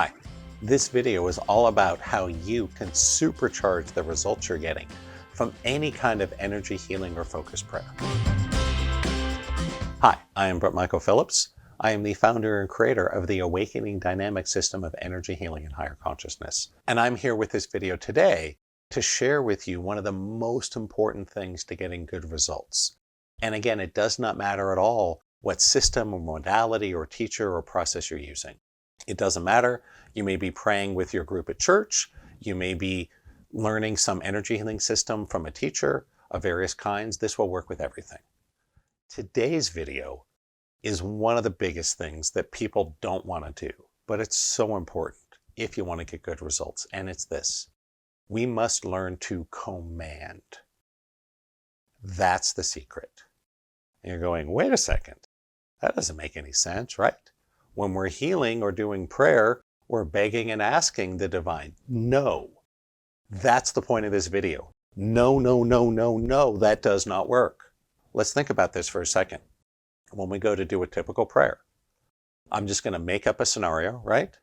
Hi, this video is all about how you can supercharge the results you're getting from any kind of energy healing or focus prayer. Hi, I am Brent Phillips. I am the founder and creator of the Awakening Dynamic System of Energy Healing and Higher Consciousness. And I'm here with this video today to share with you one of the most important things to getting good results. And again, it does not matter at all what system or modality or teacher or process you're using. It doesn't matter. You may be praying with your group at church. You may be learning some energy healing system from a teacher of various kinds. This will work with everything. Today's video is one of the biggest things that people don't want to do, but it's so important if you want to get good results. And it's this: we must learn to command. That's the secret. And you're going, wait a second, that doesn't make any sense, right? When we're healing or doing prayer, we're begging and asking the divine. No, that's the point of this video. No, no, no, no, no, that does not work. Let's think about this for a second. When we go to do a typical prayer, I'm just going to make up a scenario, right?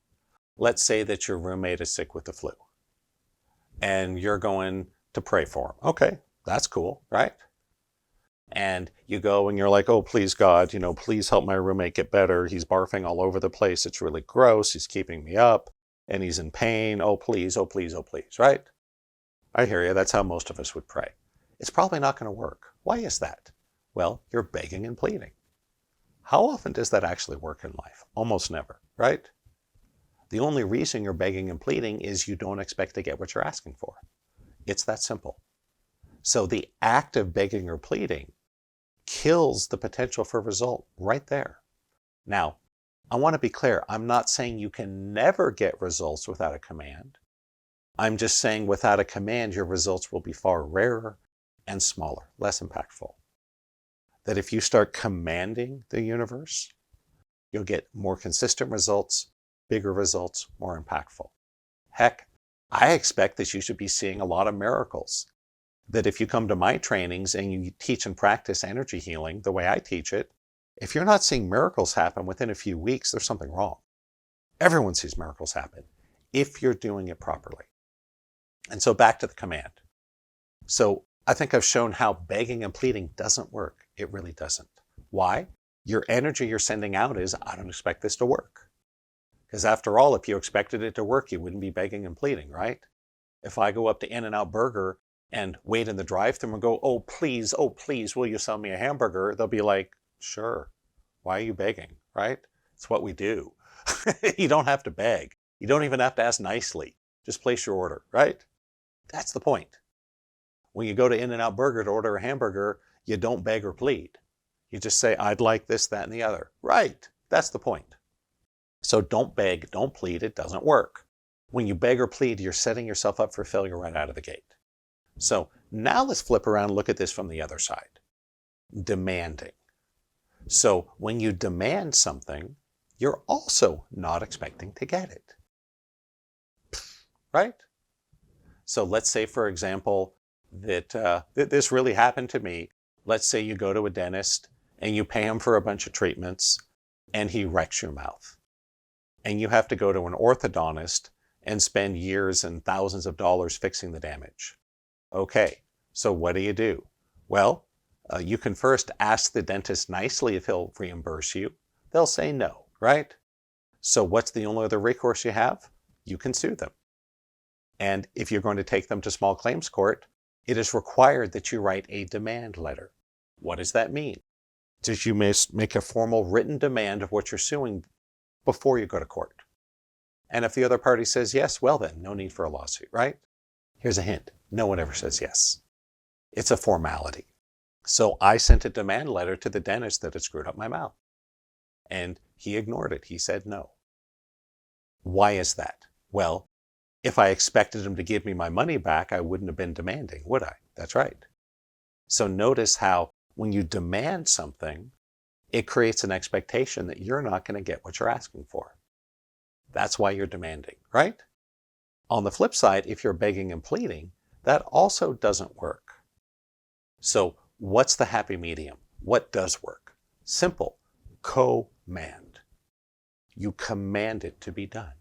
Let's say that your roommate is sick with the flu and you're going to pray for him. Okay, that's cool, right? And you go and you're like, oh, please God, please help my roommate get better. He's barfing all over the place. It's really gross. He's keeping me up and he's in pain. Oh, please, oh, please, oh, please, right? I hear you. That's how most of us would pray. It's probably not going to work. Why is that? Well, you're begging and pleading. How often does that actually work in life? Almost never, right? The only reason you're begging and pleading is you don't expect to get what you're asking for. It's that simple. So the act of begging or pleading kills the potential for result right there. Now, I want to be clear. I'm not saying you can never get results without a command. I'm just saying without a command, your results will be far rarer and smaller, less impactful. That if you start commanding the universe, you'll get more consistent results, bigger results, more impactful. Heck, I expect that you should be seeing a lot of miracles. That if you come to my trainings and you teach and practice energy healing the way I teach it, if you're not seeing miracles happen within a few weeks, there's something wrong. Everyone sees miracles happen if you're doing it properly. And so back to the command. So I think I've shown how begging and pleading doesn't work. It really doesn't. Why? Your energy you're sending out is, I don't expect this to work. Because after all, if you expected it to work, you wouldn't be begging and pleading, right? If I go up to In-N-Out Burger and wait in the drive-thru and go, oh, please, will you sell me a hamburger? They'll be like, sure. Why are you begging, right? It's what we do. You don't have to beg. You don't even have to ask nicely. Just place your order, right? That's the point. When you go to In-N-Out Burger to order a hamburger, you don't beg or plead. You just say, I'd like this, that, and the other. Right. That's the point. So don't beg, don't plead. It doesn't work. When you beg or plead, you're setting yourself up for failure right out of the gate. So now let's flip around and look at this from the other side. Demanding. So when you demand something, you're also not expecting to get it. Right? So let's say, for example, that this really happened to me. Let's say you go to a dentist and you pay him for a bunch of treatments and he wrecks your mouth. And you have to go to an orthodontist and spend years and thousands of dollars fixing the damage. Okay, so what do? Well, you can first ask the dentist nicely if he'll reimburse you. They'll say no, right? So what's the only other recourse you have? You can sue them. And if you're going to take them to small claims court, it is required that you write a demand letter. What does that mean? That you must make a formal written demand of what you're suing before you go to court. And if the other party says yes, well then, no need for a lawsuit, right? Here's a hint. No one ever says yes. It's a formality. So I sent a demand letter to the dentist that had screwed up my mouth. And he ignored it. He said no. Why is that? Well, if I expected him to give me my money back, I wouldn't have been demanding, would I? That's right. So notice how when you demand something, it creates an expectation that you're not going to get what you're asking for. That's why you're demanding, right? On the flip side, if you're begging and pleading, that also doesn't work. So what's the happy medium? What does work? Simple. Command. You command it to be done.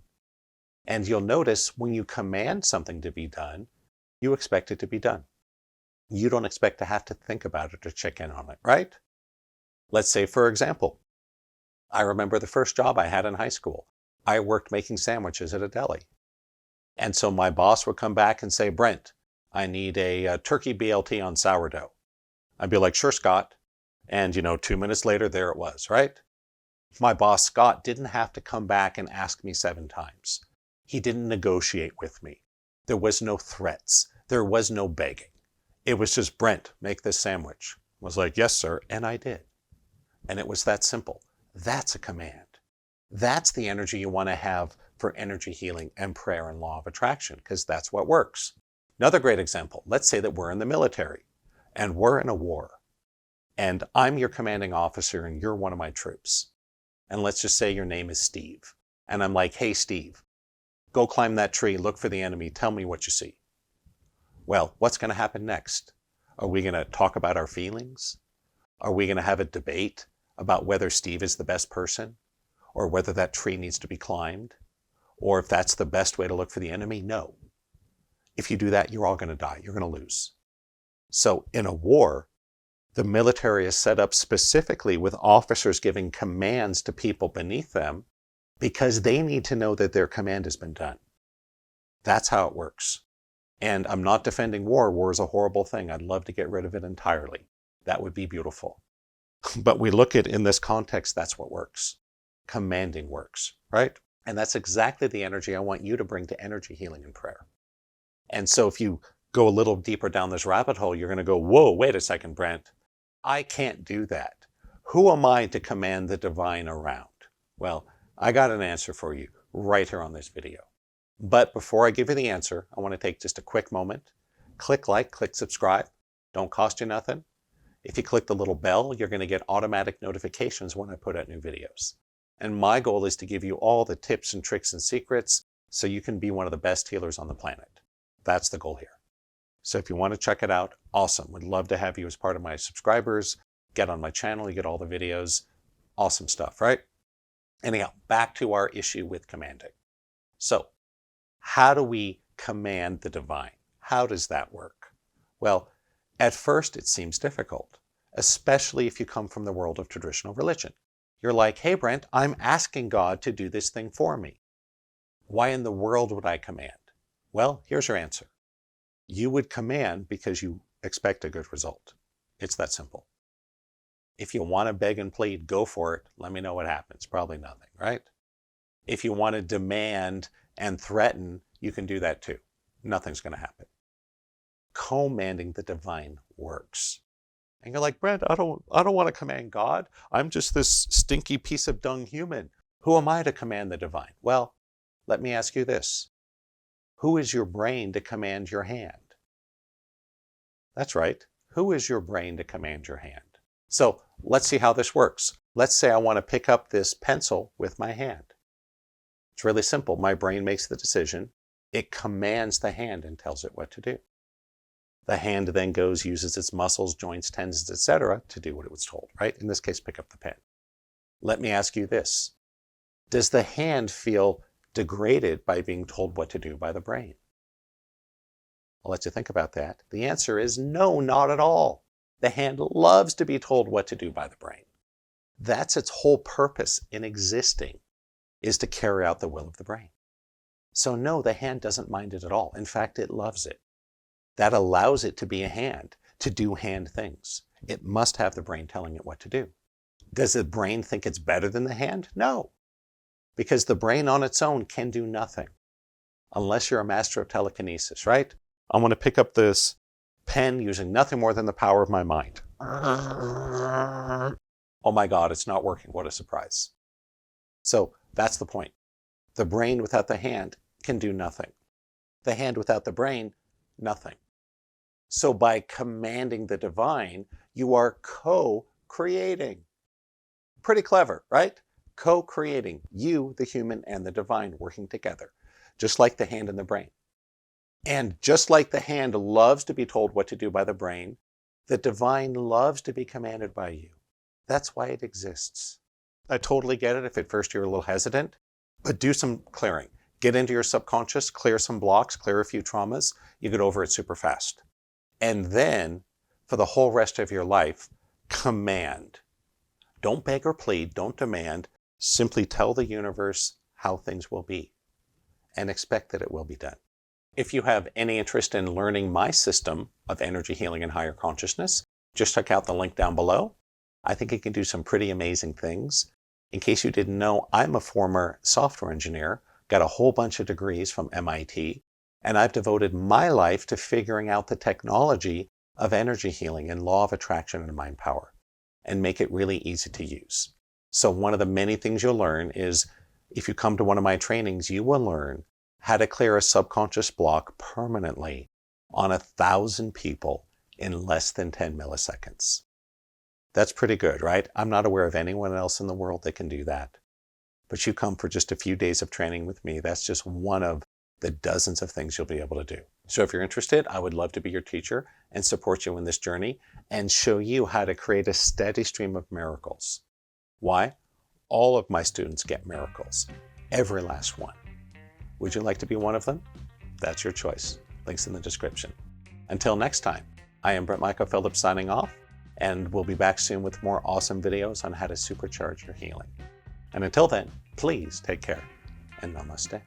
And you'll notice when you command something to be done, you expect it to be done. You don't expect to have to think about it or check in on it, right? Let's say, for example, I remember the first job I had in high school. I worked making sandwiches at a deli. And so my boss would come back and say, Brent, I need a turkey BLT on sourdough. I'd be like, sure, Scott. And 2 minutes later, there it was, right? My boss, Scott, didn't have to come back and ask me 7 times. He didn't negotiate with me. There was no threats. There was no begging. It was just, Brent, make this sandwich. I was like, yes, sir. And I did. And it was that simple. That's a command. That's the energy you want to have for energy healing and prayer and law of attraction, because that's what works. Another great example. Let's say that we're in the military and we're in a war. And I'm your commanding officer and you're one of my troops. And let's just say your name is Steve. And I'm like, hey, Steve, go climb that tree, look for the enemy, tell me what you see. Well, what's going to happen next? Are we going to talk about our feelings? Are we going to have a debate about whether Steve is the best person? Or whether that tree needs to be climbed? Or if that's the best way to look for the enemy? No. If you do that, you're all going to die. You're going to lose. So in a war, the military is set up specifically with officers giving commands to people beneath them because they need to know that their command has been done. That's how it works. And I'm not defending war. War is a horrible thing. I'd love to get rid of it entirely. That would be beautiful. But we look at in this context, that's what works. Commanding works, right? And that's exactly the energy I want you to bring to energy healing and prayer. And so if you go a little deeper down this rabbit hole, you're going to go, whoa, wait a second, Brent. I can't do that. Who am I to command the divine around? Well, I got an answer for you right here on this video. But before I give you the answer, I want to take just a quick moment. Click like, click subscribe. Don't cost you nothing. If you click the little bell, you're going to get automatic notifications when I put out new videos. And my goal is to give you all the tips and tricks and secrets so you can be one of the best healers on the planet. That's the goal here. So if you want to check it out, awesome. Would love to have you as part of my subscribers. Get on my channel, you get all the videos. Awesome stuff, right? Anyhow, back to our issue with commanding. So how do we command the divine? How does that work? Well, at first it seems difficult, especially if you come from the world of traditional religion. You're like, hey, Brent, I'm asking God to do this thing for me. Why in the world would I command? Well, here's your answer. You would command because you expect a good result. It's that simple. If you want to beg and plead, go for it. Let me know what happens. Probably nothing, right? If you want to demand and threaten, you can do that too. Nothing's going to happen. Commanding the divine works. And you're like, Brent, I don't want to command God. I'm just this stinky piece of dung human. Who am I to command the divine? Well, let me ask you this. Who is your brain to command your hand? That's right. Who is your brain to command your hand? So let's see how this works. Let's say I want to pick up this pencil with my hand. It's really simple. My brain makes the decision. It commands the hand and tells it what to do. The hand then goes, uses its muscles, joints, tendons, etc. to do what it was told, right? In this case, pick up the pen. Let me ask you this. Does the hand feel degraded by being told what to do by the brain? I'll let you think about that. The answer is no, not at all. The hand loves to be told what to do by the brain. That's its whole purpose in existing, is to carry out the will of the brain. So no, the hand doesn't mind it at all. In fact, it loves it. That allows it to be a hand, to do hand things. It must have the brain telling it what to do. Does the brain think it's better than the hand? No, because the brain on its own can do nothing unless you're a master of telekinesis, right? I want to pick up this pen using nothing more than the power of my mind. Oh my God, it's not working. What a surprise. So that's the point. The brain without the hand can do nothing. The hand without the brain, nothing. So by commanding the divine, you are co-creating. Pretty clever, right? Co-creating, you, the human, and the divine working together, just like the hand and the brain. And just like the hand loves to be told what to do by the brain, the divine loves to be commanded by you. That's why it exists. I totally get it if at first you're a little hesitant, but do some clearing. Get into your subconscious, clear some blocks, clear a few traumas, you get over it super fast. And then, for the whole rest of your life, command. Don't beg or plead, don't demand. Simply tell the universe how things will be and expect that it will be done. If you have any interest in learning my system of energy healing and higher consciousness, just check out the link down below. I think it can do some pretty amazing things. In case you didn't know, I'm a former software engineer, got a whole bunch of degrees from MIT, and I've devoted my life to figuring out the technology of energy healing and law of attraction and mind power, and make it really easy to use. So one of the many things you'll learn is, if you come to one of my trainings, you will learn how to clear a subconscious block permanently on 1,000 people in less than 10 milliseconds. That's pretty good, right? I'm not aware of anyone else in the world that can do that. But you come for just a few days of training with me. That's just one of the dozens of things you'll be able to do. So if you're interested, I would love to be your teacher and support you in this journey and show you how to create a steady stream of miracles. Why? All of my students get miracles, every last one. Would you like to be one of them? That's your choice. Links in the description. Until next time, I am Brent Michael Phillips signing off, and we'll be back soon with more awesome videos on how to supercharge your healing. And until then, please take care and namaste.